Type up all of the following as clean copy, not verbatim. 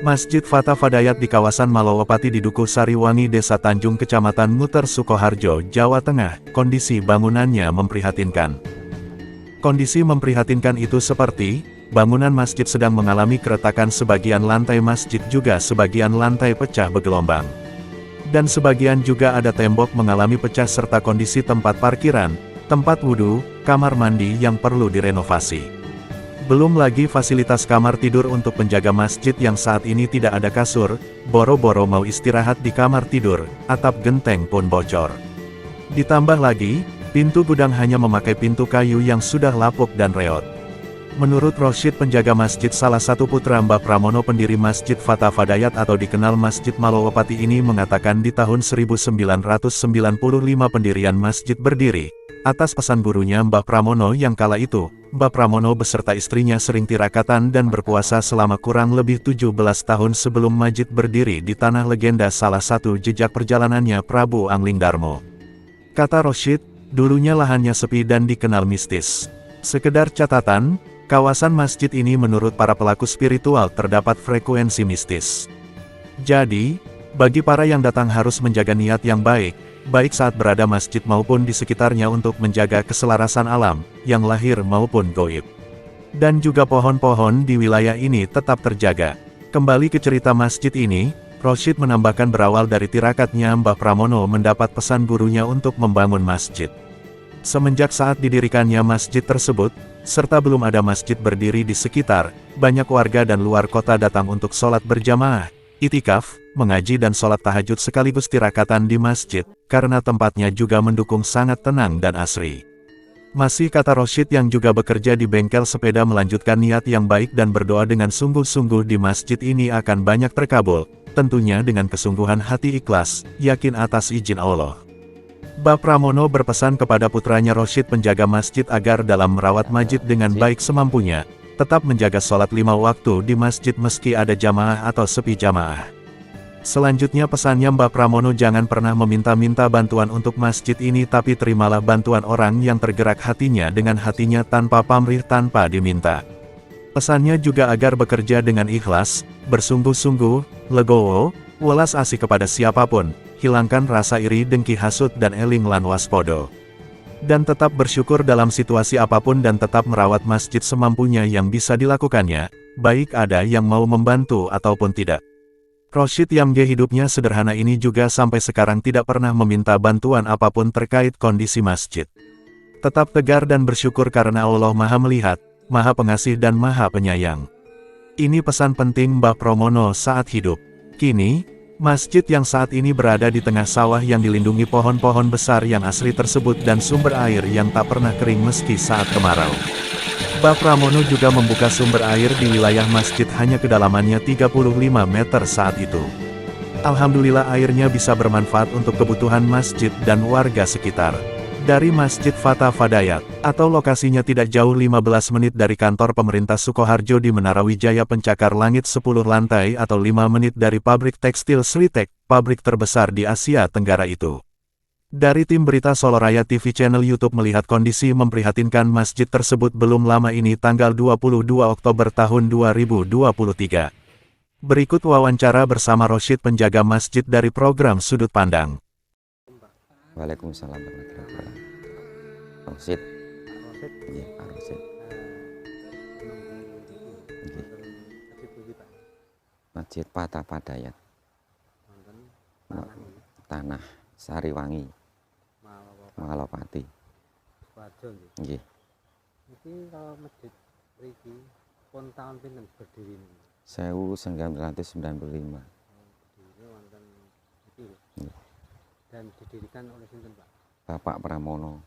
Masjid Fatah Fadayat di kawasan Malowapati di Dukuh Sariwangi, Desa Tanjung, Kecamatan Muter, Sukoharjo, Jawa Tengah. Kondisi bangunannya memprihatinkan. Kondisi memprihatinkan itu seperti, bangunan masjid sedang mengalami keretakan, sebagian lantai masjid juga sebagian lantai pecah bergelombang. Dan sebagian juga ada tembok mengalami pecah serta kondisi tempat parkiran, tempat wudhu, kamar mandi yang perlu direnovasi. Belum lagi fasilitas kamar tidur untuk penjaga masjid yang saat ini tidak ada kasur, boro-boro mau istirahat di kamar tidur, atap genteng pun bocor. Ditambah lagi, pintu gudang hanya memakai pintu kayu yang sudah lapuk dan reot. Menurut Rosyid, penjaga masjid, salah satu putra Mbah Pramono pendiri Masjid Fatah Fadayat atau dikenal Masjid Malowapati ini, mengatakan di tahun 1995 pendirian masjid berdiri, atas pesan gurunya Mbah Pramono yang kala itu, Mbah Pramono beserta istrinya sering tirakatan dan berpuasa selama kurang lebih 17 tahun sebelum masjid berdiri di tanah legenda. Salah satu jejak perjalanannya Prabu Angling Darmo. Kata Rosyid, dulunya lahannya sepi dan dikenal mistis. Sekedar catatan, kawasan masjid ini menurut para pelaku spiritual terdapat frekuensi mistis. Jadi, bagi para yang datang harus menjaga niat yang baik saat berada masjid maupun di sekitarnya untuk menjaga keselarasan alam, yang lahir maupun goib. Dan juga pohon-pohon di wilayah ini tetap terjaga. Kembali ke cerita masjid ini, Rosyid menambahkan berawal dari tirakatnya Mbah Pramono mendapat pesan gurunya untuk membangun masjid. Semenjak saat didirikannya masjid tersebut, serta belum ada masjid berdiri di sekitar, banyak warga dan luar kota datang untuk sholat berjamaah, itikaf, mengaji dan sholat tahajud sekaligus tirakatan di masjid, karena tempatnya juga mendukung sangat tenang dan asri. Masih kata Rosyid yang juga bekerja di bengkel sepeda, melanjutkan niat yang baik dan berdoa dengan sungguh-sungguh di masjid ini akan banyak terkabul, tentunya dengan kesungguhan hati ikhlas, yakin atas izin Allah. Mbah Pramono berpesan kepada putranya Rosyid penjaga masjid agar dalam merawat masjid dengan baik semampunya, tetap menjaga sholat 5 waktu di masjid meski ada jamaah atau sepi jamaah. Selanjutnya pesannya Mbah Pramono, jangan pernah meminta-minta bantuan untuk masjid ini, tapi terimalah bantuan orang yang tergerak hatinya dengan hatinya tanpa pamrih, tanpa diminta. Pesannya juga agar bekerja dengan ikhlas, bersungguh-sungguh, legowo, welas asih kepada siapapun, hilangkan rasa iri, dengki, hasut dan eling lan waspodo. Dan tetap bersyukur dalam situasi apapun dan tetap merawat masjid semampunya yang bisa dilakukannya, baik ada yang mau membantu ataupun tidak. Rosyid yang hidupnya sederhana ini juga sampai sekarang tidak pernah meminta bantuan apapun terkait kondisi masjid. Tetap tegar dan bersyukur karena Allah Maha Melihat, Maha Pengasih dan Maha Penyayang. Ini pesan penting Mbah Pramono saat hidup. Kini, masjid yang saat ini berada di tengah sawah yang dilindungi pohon-pohon besar yang asri tersebut dan sumber air yang tak pernah kering meski saat kemarau. Mbah Pramono juga membuka sumber air di wilayah masjid hanya kedalamannya 35 meter saat itu. Alhamdulillah airnya bisa bermanfaat untuk kebutuhan masjid dan warga sekitar. Dari Masjid Fatah Fadayat, atau lokasinya tidak jauh 15 menit dari kantor pemerintah Sukoharjo di Menara Wijaya pencakar langit 10 lantai atau 5 menit dari pabrik tekstil Sritek, pabrik terbesar di Asia Tenggara itu. Dari tim berita Soloraya TV channel YouTube melihat kondisi memprihatinkan masjid tersebut belum lama ini tanggal 22 Oktober tahun 2023. Berikut wawancara bersama Rosyid penjaga masjid dari program Sudut Pandang. Waalaikumsalam warahmatullahi wabarakatuh. Rosyid. Iya, Pak Rosyid. Masjid Fatah Fadayat. Tanah Sariwangi. Malowapati. Nggih. Iki kalau masjid mriki pun tahun pinten berdiri niku? 1995. Berdiri wonten iki. Dan didirikan oleh sinten, Pak? Bapak Pramono.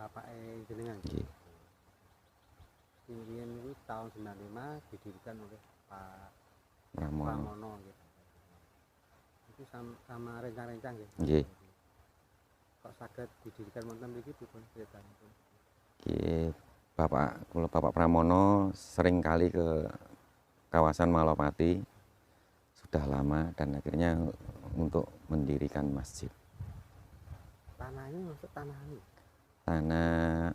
Bapake jenengan. Nggih. Riyen niku tahun 95 didirikan oleh Pak Pramono. Pramono nggih. Itu sama rencang-rencang nggih. Nggih. Kok saged didirikan wonten mriki pripun critanipun? Nggih, Bapak Pramono sering kali ke kawasan Malowapati sudah lama dan akhirnya untuk mendirikan masjid. Tanah ini maksud tanah ini? Tanah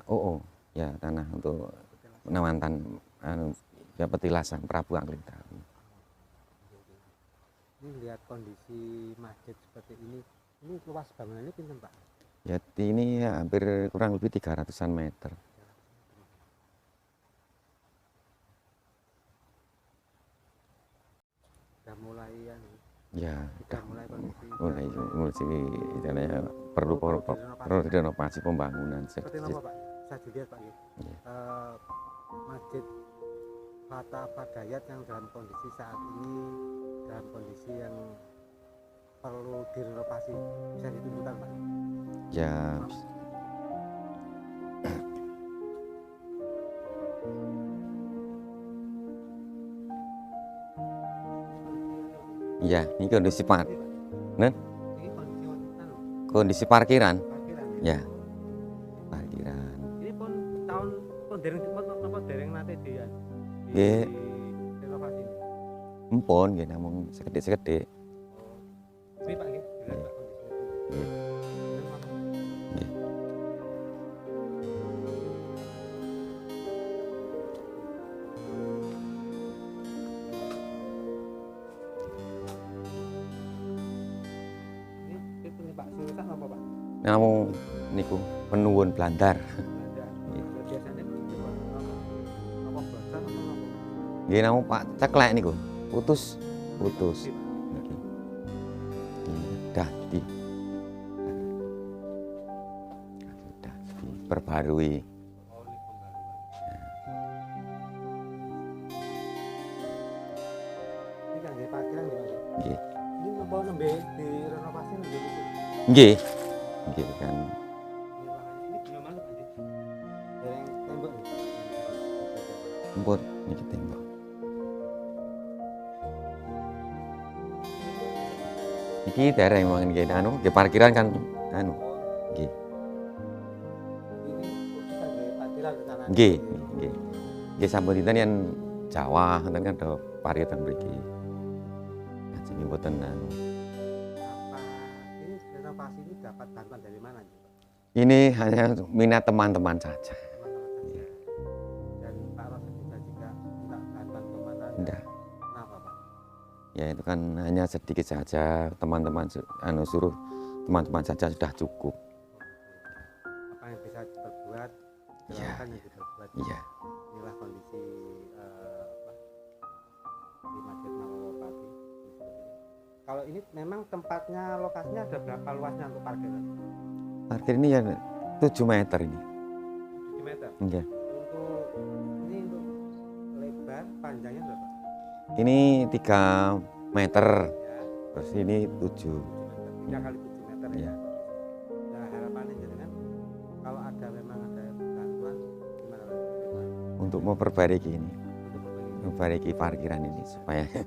ya tanah untuk penawantan ya petilasan Prabu Angling Darmo. Ini lihat kondisi masjid seperti ini luas bangunannya pinten Pak? Ya ini ya, hampir kurang lebih 300-an meter. Sudah mulai Ya, sudah mulai kondisi mulai istilahnya perlu renovasi pembangunan. seperti apa Pak? Bisa dilihat Pak ya. Iya. Masjid Fatah Fadayat yang dalam kondisi saat ini dalam kondisi yang perlu direnovasi, bisa ditunjukkan Pak? Ya, ya ini kondisi Ini kondisi kondisi parkiran. parkiran. Ya, parkiran. Ini pun tahun dereng nate di Nggih. renovasi ini. Empun nggih namung sekedhik-sekedhik. Ini Pak nggih, dilihat Pak kondisinya. Nggih. Nggih. Ini punya Pak Surusan apa Pak? Namung niku penuwun blandar. Ada. Biasanya itu apa basah atau apa? Nggih namung Pak ceklek niku. Putus. Niki. Sudah diperbarui. Oh, ini pembaruan. Ini kan di parkiran di Pak. Nggih. Ini mau nembe direnovasi nembe itu. Nggih. Nggih kan. Ini gimana Pak? Dereng tembok nih. Empun niki tembok. Iki daerah memang nggih nggih parkiran kan nggih. Ini khusus ada parkiran rencana. Nggih, nggih. Nggih sampun dinten yen Jawa wonten kan do parkiran mriki. Ajeng mboten Apa ini renovasi ini dapat bantuan dari mana nih Pak? ini hanya minat teman-teman saja. Teman-teman saja. Dan Pak Rosid juga minta bantuan kemana? Nggak. Kenapa Pak? Ya itu kan hanya sedikit saja teman-teman suruh teman-teman saja sudah cukup. Apa yang bisa diperbuat? Iya, Silakan yang diperbuat. Iya. Inilah kondisi di Masjid Malowapati. Kalau ini memang tempatnya, lokasinya ada berapa luasnya untuk parkiran? Parkir ini ya 7 meter ini. 7 meter. Nggih. Untuk lebar, panjangnya berapa? Ini 3 meter. Ya, Terus ini 7. 7 meter. 3 kali 7 meter ya. Iya. Nah, harapannya jenengan kalau ada memang ada bantuan gimana Pak? Untuk memperbaiki ini, Untuk berbagi. memperbaiki parkiran ini supaya Ya,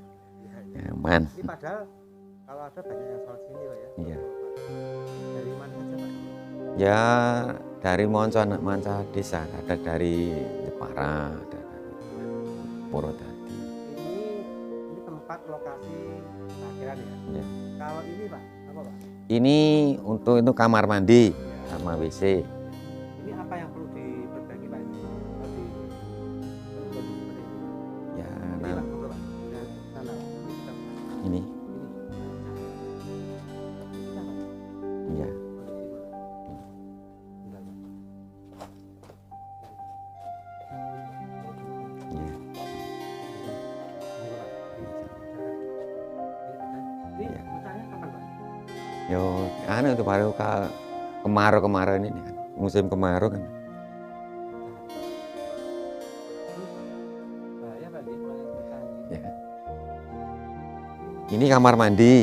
ya. nyaman. Ini padahal kalau ada banyak yang soal sini Pak ya. Iya. Dari mana saja Pak? Ya dari manca desa, ada dari Jepara, ada dari Purwodadi. Ini tempat lokasi parkiran ya. Ya. Kalau ini Pak, apa Pak? Ini untuk itu kamar mandi Ya. sama WC. Ini apa yang perlu diperbaiki Pak? Kalau di kondisi seperti ini. Ya, Ini nah, Pak, monggo, Pak. Nah, sana, Pak. Ini kita, Pak. ini, Ini. Kita, Pak. ya, Kondisi mana? Bentar, Pak. ya. Monggo, Pak. Ini Ya. bukanya kapan Pak? Yo, anu itu baru kemarau ini kan, musim kemarau kan. Bahaya Pak, ini mulai bukanya. Ya. Ini kamar mandi.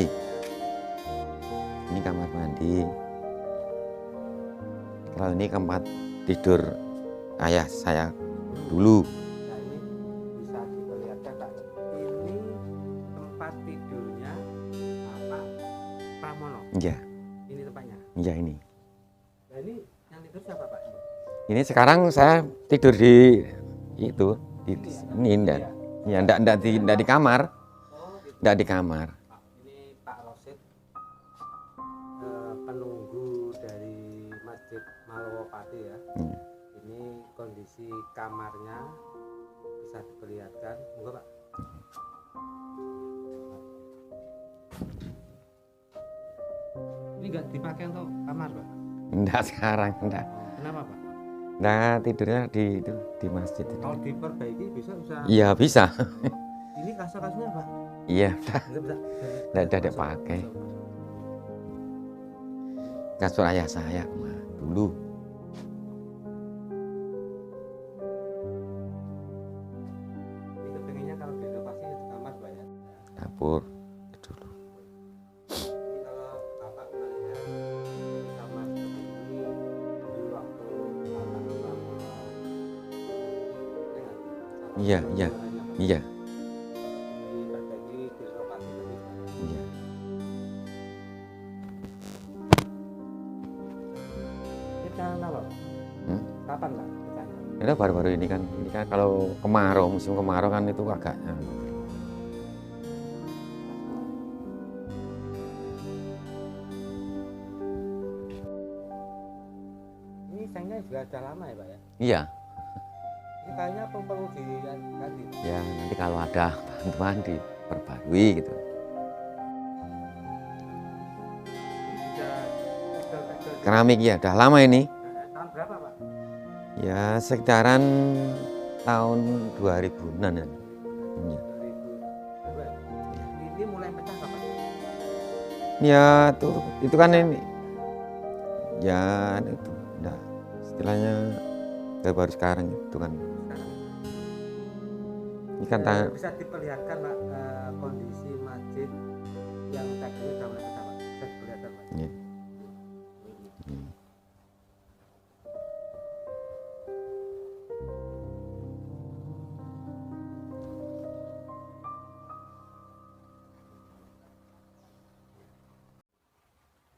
Ini kamar mandi. Kalau ini tempat tidur ayah saya dulu. Nah, ini bisa diperlihatkan Pak. Ini tempat tidurnya Bapak Pramono. Ya, Ini tempatnya. ya ini. Nah, ini yang tidur siapa Pak? Ini sekarang saya tidur di itu di ini enggak. Ya enggak di kamar, Oh, gitu. enggak di kamar. Pak, ini Pak Rosid, penunggu dari Masjid Malowapati ya. Hmm. Ini kondisi kamarnya bisa diperlihatkan. Enggak Pak? Ini nggak dipakai untuk kamar, Pak? Enggak sekarang, enggak. Kenapa, Pak? Nah, tidurnya di masjid itu. Kalau diperbaiki bisa. Iya, bisa. Ini kasur-kasurnya, Pak? Iya, Nggak ada pakai. Kasur ayah saya mah dulu. Ini pengennya kalau direnovasi itu kamar, Pak ya? Dapur dulu. Jadi kalau Bapak melihat kamar seperti ini dulu waktu Bapak membangun, Iya, iya. Iya, diperbaiki, direnovasi tadi. iya. Kita apa, Pak? Kapan, Pak? Itu baru-baru ini kan kalau kemarau, musim kemarau kan itu agak Ini sengnya juga sudah lama ya, Pak ya? iya. Ini kayaknya perlu diganti. Ya nanti kalau ada bantuan diperbarui gitu. Ini sudah tegel. Keramik ya, udah lama ini. Tahun berapa, Pak? Ya sekitaran tahun 2000-an ya. Iya. 2002. Ini mulai pecah kapan? Ya itu kan ini. Ya itu enggak istilahnya baru sekarang itu kan. Sekarang. Ini kan Bisa diperlihatkan, Pak, kondisi masjid yang tegelnya sudah mulai pecah, Pak. Bisa diperlihatkan, Pak. Iya. Hmm.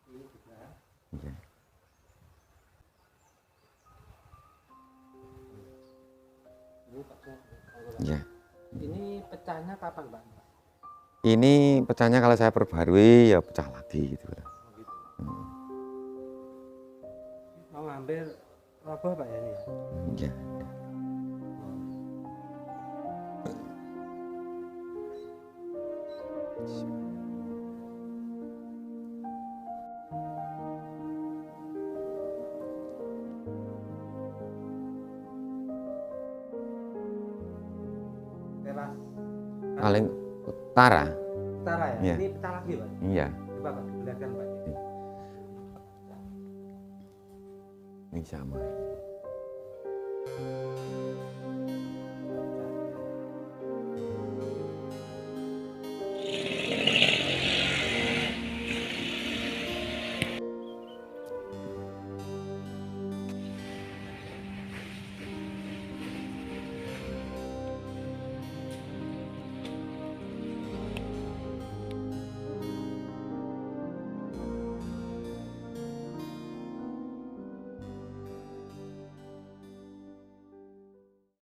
Ini juga. Iya. Ini pecah. Iya. Ini pecahnya kapan, Pak? Ini pecahnya kalau saya perbarui ya pecah lagi gitu. Oh, gitu. Mau ngambil roboh, Pak ya ini ya? Iya. Teras Paling utara. utara ya? Iya. Ini pecah lagi, Pak? Iya. Coba, Pak, diperlihatkan, Pak. Ini sama.